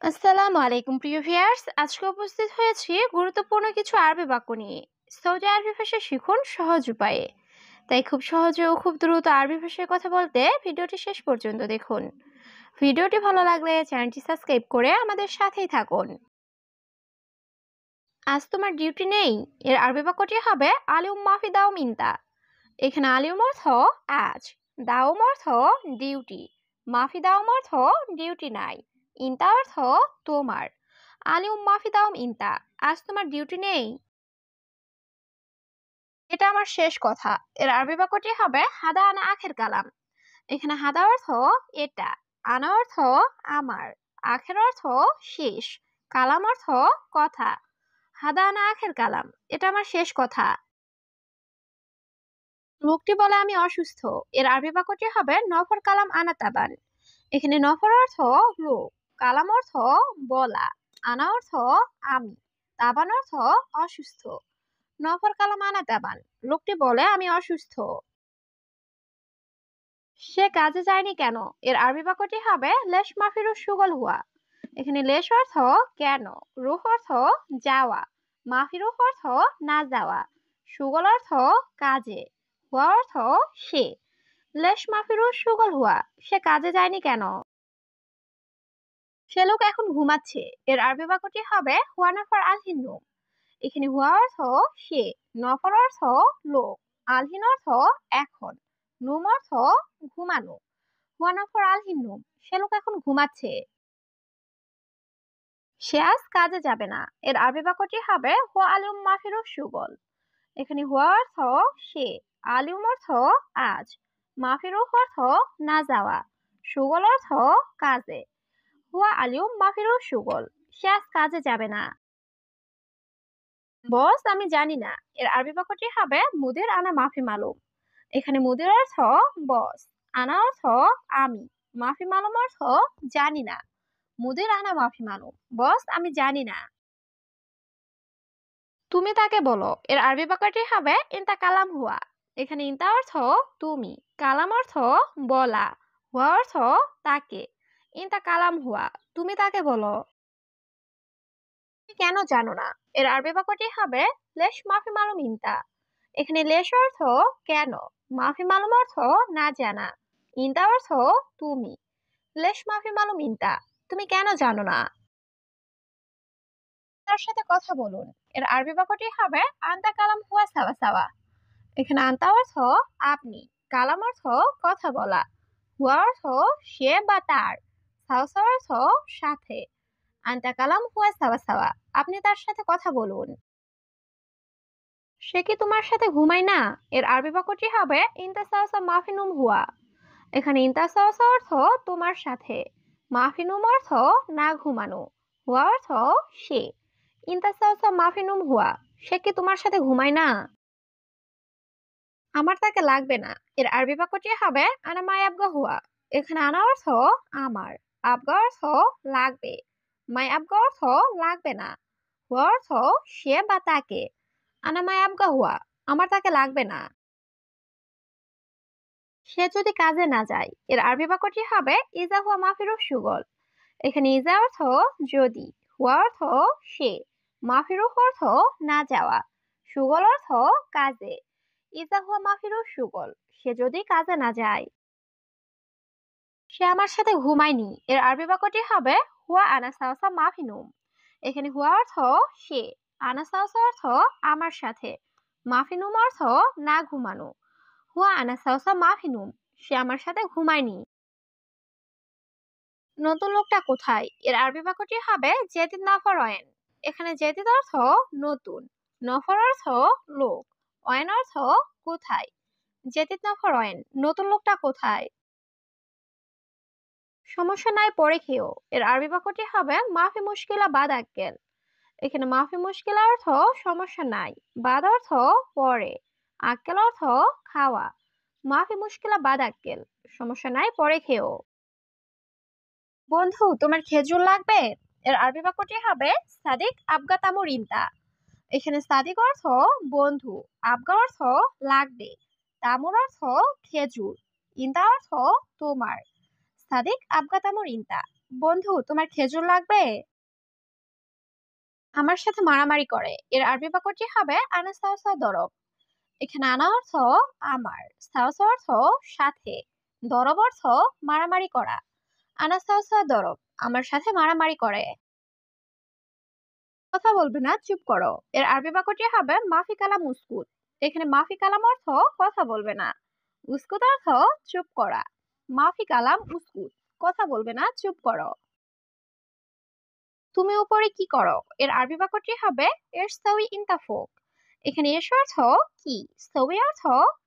আসসালামু আলাইকুম প্রিয় ভিউয়ার্স, আজকে উপস্থিত হয়েছি গুরুত্বপূর্ণ কিছু আরবি বাক্য নিয়ে। সৌদি আরবি ভাষা শিখুন সহজ উপায়ে। তাই খুব সহজে ও খুব দ্রুত আরবি ভাষায় কথা বলতে ভিডিওটি শেষ পর্যন্ত দেখুন। ভিডিওটি ভালো লাগলে চ্যানেলটি সাবস্ক্রাইব করে আমাদের সাথেই থাকুন। আজ তোমার ডিউটি নেই, এর আরবি বাক্যটি হবে আলিউম মাফি দাও মিন্তা। এখানে আলিউম অর্থ আজ, দাওম অর্থ ডিউটি, মাফি দাওম অর্থ ডিউটি নাই, ইন্তা অর্থ তোমার। আলিউম মাফি দাওম ইন্তা, আজ তোমার ডিউটি নেই। এটা আমার শেষ কথা। এর আরবি বাক্যটি হবে হাদা আনা আখের কালাম। এখানে হাদা অর্থ এটা, আনা অর্থ আমার, আখের অর্থ শেষ, কালাম অর্থ কথা। হাদা আনা আখের কালাম, এটা আমার শেষ কথা। লোকটি বলে আমি অসুস্থ। এর আরবি বাক্যটি হবে নফর কালাম আনা তাবান। এখানে নফর অর্থ লোক, কালাম অর্থ বলা, আনা অর্থ আমি, তাবান অর্থ অসুস্থ। নফর কালাম আনা তাবান, লোকটি বলে আমি অসুস্থ। সে কাজে যায়নি কেন? এর আরবি বাক্যটি হবে লেশ মাফিরু সুগল হুয়া। এখানে লেশ অর্থ কেন, রুহ অর্থ যাওয়া, মাফিরুহ অর্থ না যাওয়া, সুগল অর্থ কাজে, হুয়া অর্থ সে। লেশ মাফিরু সুগল হুয়া, সে কাজে যায়নি কেন? সে লোক এখন ঘুমাচ্ছে। এর আরবি বাক্যটি হবে হুয়া নাফার আলহিন নুম। এখানে হুয়া অর্থ সে, নফর অর্থ লোক, আলহিন অর্থ এখন, নুম অর্থ ঘুমানো। হুয়া নাফার আলহিন নুম, সে লোক এখন ঘুমাচ্ছে। সে আজ কাজে যাবে না। এর আরবি বাক্যটি হবে হুয়া আলিউম মাফিরু সুগল। এখানে হুয়া অর্থ সে, আলিউম অর্থ আজ, মাফিরুহ অর্থ না যাওয়া, সুগল অর্থ কাজে। হুয়া আলিউম মাফিরু সুগল, সে আজ কাজে যাবে না। বস আমি জানি না। এর আরবি বাক্যটি হবে মুদির আনা মাফি মালুম। এখানে মুদির অর্থ বস, আনা অর্থ আমি, মাফি মালুম অর্থ জানি না। মুদির আনা মাফি মালুম, বস আমি জানি না। তুমি তাকে বলো। এর আরবি বাক্যটি হবে ইনতা কালাম হুয়া। এখানে ইনতা অর্থ তুমি, কালাম অর্থ বলা, হুয়া অর্থ তাকে। ইনতা কালাম হুয়া, তুমি তাকে বলো। তুমি কেন জানো না? এর আরবি বাক্যটি হবে লেশ মাফি মালুম ইনতা। এখানে লেশ অর্থ কেন, মাফি মালুম অর্থ না জানা, ইনতা অর্থ তুমি। লেশ মাফি মালুম ইনতা, তুমি কেন জানো না? তার সাথে কথা বলুন। এর আরবি বাক্যটি হবে আন্তা কালাম হুয়া সাওয়া সাওয়া। এখানে আন্তা অর্থ আপনি, কালাম অর্থ কথা বলা, হুয়া অর্থ সে বা তার, সাওয়া সাওয়া অর্থ সাথে। আন্তা কালাম হুয়া সাওয়া সাওয়া, আপনি তার সাথে কথা বলুন। সে কি তোমার সাথে ঘুমায় না? এর আরবি বাক্যটি হবে ইনতা সাওসা মাফিনুম হুয়া। এখানে ইনতা সাওসা অর্থ তোমার সাথে, মাফিনুম অর্থ না ঘুমানো, হুয়া অর্থ সে। ইনতা সাওসা মাফিনুম হুয়া, সে কি তোমার সাথে ঘুমায় না? আমার তাকে লাগবে না। এর আরবি বাক্যটি হবে আনা মাই আবগা হুয়া। এখানে আনা অর্থ আমার, আবগা অর্থ লাগবে, মাই আবগা অর্থ লাগবে না, হুয়া অর্থ সে বা তাকে। আনা মাই আবগা হুয়া, আমার তাকে লাগবে না। সে যদি কাজে না যায়। এর আরবি বাক্যটি হবে ইজা হুয়া মাফিরু সুগল। এখানে ইজা অর্থ যদি, হুয়া অর্থ সে, মাফিরুহ অর্থ না যাওয়া, সুগল অর্থ কাজে। ইজা হুয়া মাফিরু সুগল, সে যদি কাজে না যায়। সে আমার সাথে ঘুমায়নি। এর আরবি বাক্যটি হবে হুয়া আনা সাওসা মাফিনুম। এখানে হুয়া অর্থ সে, আনা সাওসা অর্থ আমার সাথে, মাফিনুম অর্থ না ঘুমানো। হুয়া আনা সাওসা মাফিনুম, সে আমার সাথে ঘুমায়নি। নতুন লোকটা কোথায়? এর আরবি বাক্যটি হবে জেদিদ নফর অয়েন। এখানে জেদিদ অর্থ নতুন, নফর অর্থ লোক, অয়েন অর্থ কোথায়। জেদিদ নফর অয়েন, নতুন লোকটা কোথায়? সমস্যা নাই পরে খেও। এর আরবি বাক্যটি হবে মাফি মুশকিলা বাদ আক্কেল। এখানে মাফি মুশকিলা অর্থ সমস্যা নাই, বাদ অর্থ পরে, আক্কেল অর্থ খাওয়া। মাফি মুশকিলা বাদ আক্কেল, সমস্যা নাই পরে খেও। বন্ধু তোমার খেজুর লাগবে? এর আরবি বাক্যটি হবে সাদিক আবগা তামুর ইনতা। এখানে সাদিক অর্থ বন্ধু, আবগা অর্থ লাগবে, তামুর অর্থ খেজুর, ইনতা অর্থ তোমার। সাদিক আবগা তামুর ইনতা, বন্ধু, তোমার খেজুর লাগবে? আমার সাথে মারামারি করে। এর আরবি বাক্যটি হবে আনা সাওসা দরব। এখানে আনা অর্থ আমার, সাওসা অর্থ সাথে, দরব অর্থ মারামারি করা। আনা সাওসা দরব, আমার সাথে মারামারি করে। কথা বলবে না, চুপ করো। এর আরবি বাক্যটি হবে মাফি কালাম উসকুত। এখানে মাফি কালাম অর্থ কথা বলবে না, উসকুত অর্থ চুপ করা। মাফি কালাম উসকুত, কথা বলবে না, চুপ করো। তুমি উপরে কি করো? এর আরবি বাক্যটি হবে ইরসাউই ইনতা ফোক। এখানে এস অর্থ কি, সউই অর্থ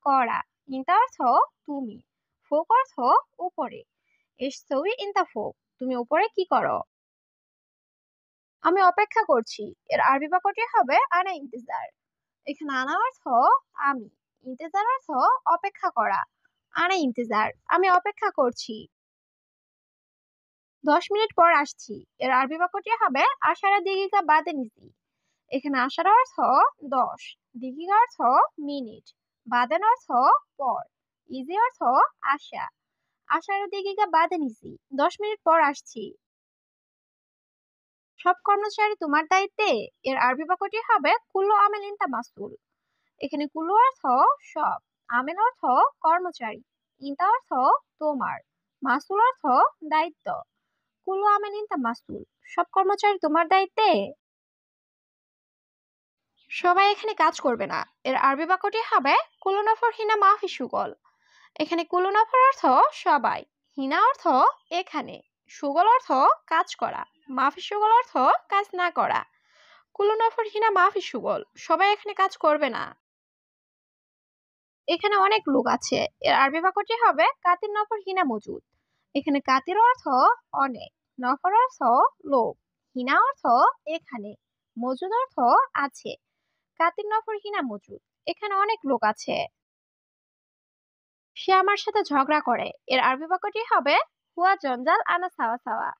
করা, ইনতা অর্থ তুমি, ফোক অর্থ উপরে। ইরসাউই ইনতা ফোক, তুমি উপরে কি করো? আমি অপেক্ষা করছি। এর আরবি বাক্যটি হবে আনা ইন্তেজার। এখানে আনা অর্থ আমি, ইন্তেজার অর্থ অপেক্ষা করা। আনা ইন্তেজার, আমি অপেক্ষা করছি। 10 মিনিট পর আসছি। এর আরবি বাক্যটি হবে আশারা দিগিকা বাদে নিছি। এখানে আশারা অর্থ 10, দিগিকা অর্থ মিনিট, বাদেন অর্থ পর, ইজি অর্থ আশা। আশারা দিগিকা বাদে নিছি, 10 মিনিট পর আসছি। সব কর্মচারী তোমার দায়িত্বে। এর আরবি বাক্যটি হবে কুল্লু আমেল ইনতা মাসউল। এখানে কুল্লু অর্থ সব, আমেল অর্থ কর্মচারী, ইনতা অর্থ তোমার, মাসুল অর্থ দায়িত্ব। কুল্লু আমেল ইনতা মাসউল, সব কর্মচারী তোমার দায়িত্বে। সবাই এখানে কাজ করবে না। এর আরবি বাক্যটি হবে কুল্লু নফর হিনা মাফি সুগল। এখানে কুল্লু নফর অর্থ সবাই, হিনা অর্থ এখানে, সুগল অর্থ কাজ করা, মাফি সুগল অর্থ কাজ না করা। কুল্লু নফর হিনা মাফি সুগল, সবাই এখানে কাজ করবে না। এখানে অনেক লোক আছে। এর আরবি বাক্যটি হবে কাতির নফর হিনা মজুদ। এখানে কাতির অর্থ অনেক, নফর অর্থ লোক, হিনা অর্থ এখানে, মজুদ অর্থ আছে। কাতির নফর হিনা মজুদ, এখানে অনেক লোক আছে। সে আমার সাথে ঝগড়া করে। এর আরবি বাক্যটি হবে হুয়া জঞ্জাল আনা সাওয়া সাওয়া।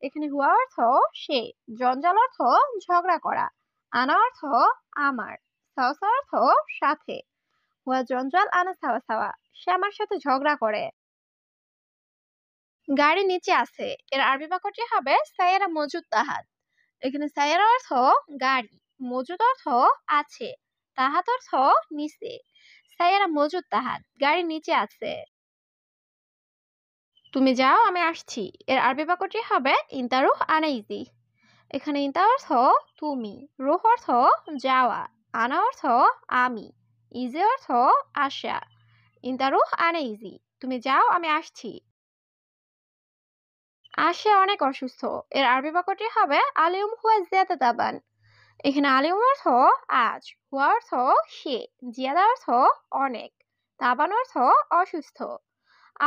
এখানে হুয়া অর্থ সে, জঞ্জাল অর্থ ঝগড়া করা, আনা অর্থ আমার, সাওয়া সাওয়া অর্থ সাথে। হুয়া জঞ্জাল আনা সাওয়া সাওয়া, সে আমার সাথে ঝগড়া করে। গাড়ি নিচে আছে। এর আরবি বাক্যটি হবে সাইয়ারা মজুদ তাহাত। এখানে সাইয়ারা অর্থ গাড়ি, মজুদ অর্থ আছে, তাহাত অর্থ নিচে। সাইয়ারা মজুদ তাহাত, গাড়ি নিচে আছে। তুমি যাও, আমি আসছি। এর আরবি বাক্যটি হবে ইন্তারুহ আনা ইজি। এখানে ইন্তা অর্থ তুমি, রুহ অর্থ যাওয়া, আনা অর্থ আমি, ইজি অর্থ আসা। ইন্তারুহ আনা ইজি, তুমি যাও, আমি আসছি। সে অনেক অসুস্থ। এর আরবি বাক্যটি হবে আলিউম হুয়া জিয়াদা তাবান। এখানে আলিউম অর্থ আজ, হুয়া অর্থ সে, জিয়াদা অর্থ অনেক, তাবান অর্থ অসুস্থ।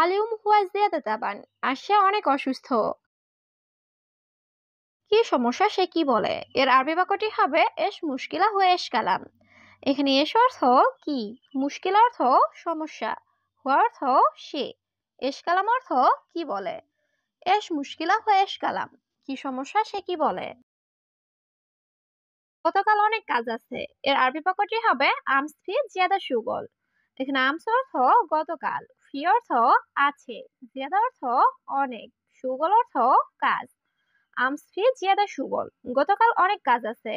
আলিউম হুয়া জিয়াদা তাবান, সে অনেক অসুস্থ। কি সমস্যা, সে কি বলে? এর আরবি বাক্যটি হবে এস মুশকিলা হুয়া এস কালাম। এখানে এস অর্থ কি, মুশকিল অর্থ সমস্যা, হুয়া অর্থ সে, এস কালাম অর্থ কি বলে। এস মুশকিলা হুয়া এস কালাম, কি সমস্যা, সে কি বলে। গতকাল অনেক কাজ আছে। এর আরবি বাক্যটি হবে আমস ফি জিয়াদা সুগল। এখানে আমস অর্থ গতকাল, ফি অর্থ আছে, জিয়াদা অর্থ অনেক, সুগল অর্থ কাজ। আমস ফি জিয়াদা সুগল, গতকাল অনেক কাজ আছে।